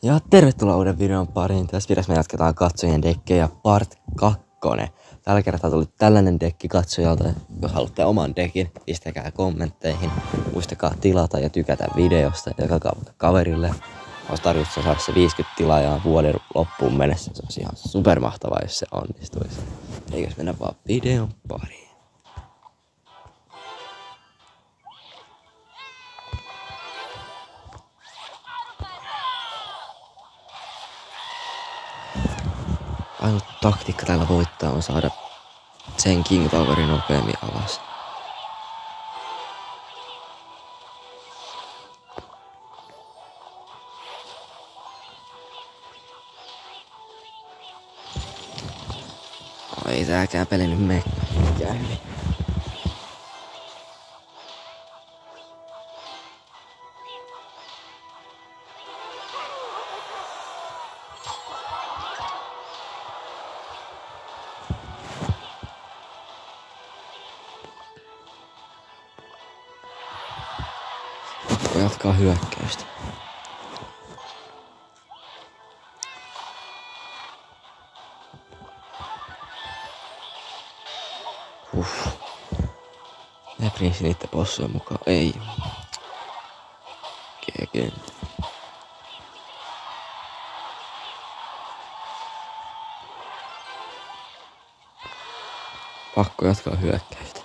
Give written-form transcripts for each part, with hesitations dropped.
Ja tervetuloa uuden videon pariin. Tässä videossa me jatketaan katsojien dekkejä part 2. Tällä kertaa tuli tällainen dekki katsojalta. Jos haluatte oman dekin, pistäkää kommentteihin. Muistakaa tilata ja tykätä videosta ja jakakaa kaverille. Olisi tarkoitus saada se 50 tilaajaa vuoden loppuun mennessä. Se olisi ihan supermahtavaa, jos se onnistuisi. Eikös mennä vaan videon pariin. Ainut taktiikka täällä voittaa on saada sen King Towerin nopeammin alas. Ei tääkään peli nyt mene mikään hyvin. Jatkaa hyökkäystä. Ne prinssi niitten possujen mukaan. Ei. GG. Pakko jatkaa hyökkäystä.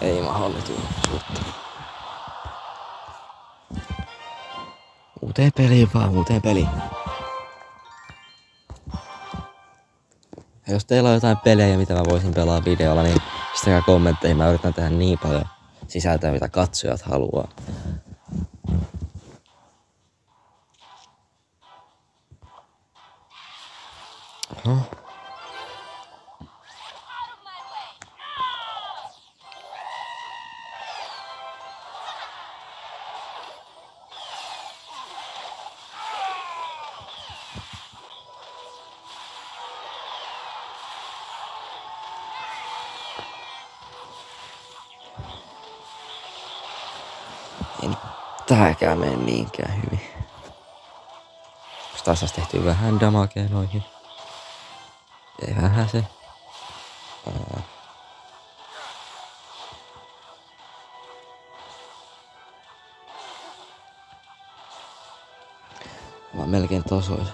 Ei mahdollisuutta. Uuteen peliin vaan, uuteen peliin. Ja jos teillä on jotain pelejä, mitä mä voisin pelaa videolla, niin pistäkää kommentteihin. Mä yritän tehdä niin paljon sisältöä, mitä katsojat haluaa. Oho. Ei nyt tääkään mene niinkään hyvin. Taas tehty vähän damagea noihin. Ei vähän se. Mä oon melkein tasoisa.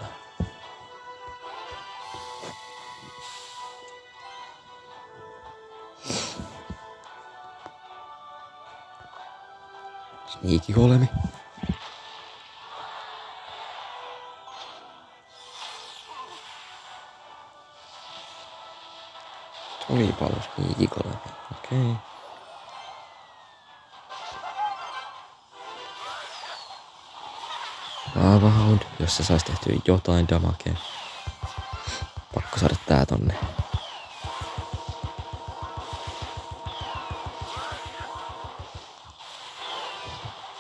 Sneaky golemi. Tulipalo sneaky golemi. Okei. Lava Hound, jos se sais tehtyä jotain damagea. Pakko saada tää tonne.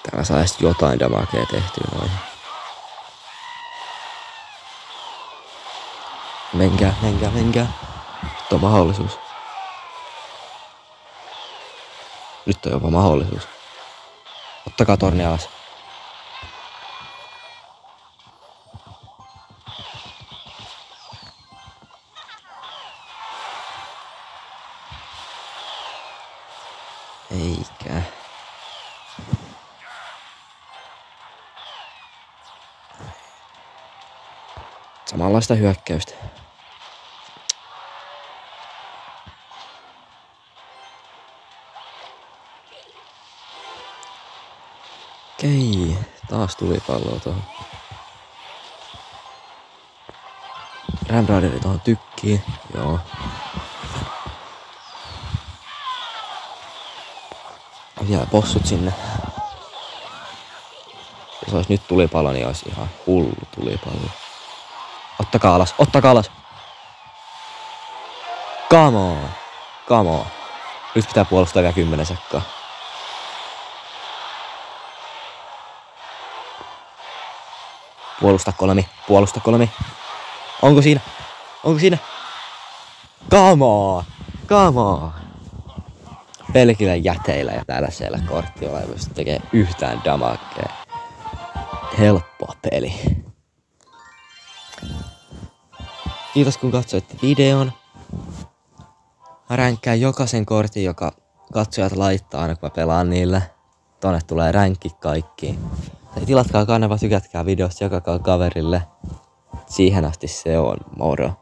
Täällä sais jotain damagea tehtyä noihin. Menkää. Nyt on mahdollisuus. Nyt on jopa mahdollisuus. Ottakaa torni alas. Eikä. Samanlaista hyökkäystä. Okei, taas tuli palloa tuohon. Ramraderi tuohon tykkiin, joo. Vielä bossut sinne. Jos olisi nyt tulipalo, niin olisi ihan hullu tulipallo. Ottakaa alas. Come on. Nyt pitää puolustaa vielä 10 sekkaa. Puolusta kolmi. Onko siinä? Come on. pelkillä jäteillä ja tällaisella korttilla ei pysty tekemään yhtään damagea. Helppo peli. Kiitos kun katsoitte videon. Mä ränkkään jokaisen kortin, joka katsojat laittaa aina kun mä pelaan niille. Tonne tulee ränkki kaikkiin. Tilatkaa kanava, tykätkää videosta, jakakaa kaverille. Siihen asti se on moro.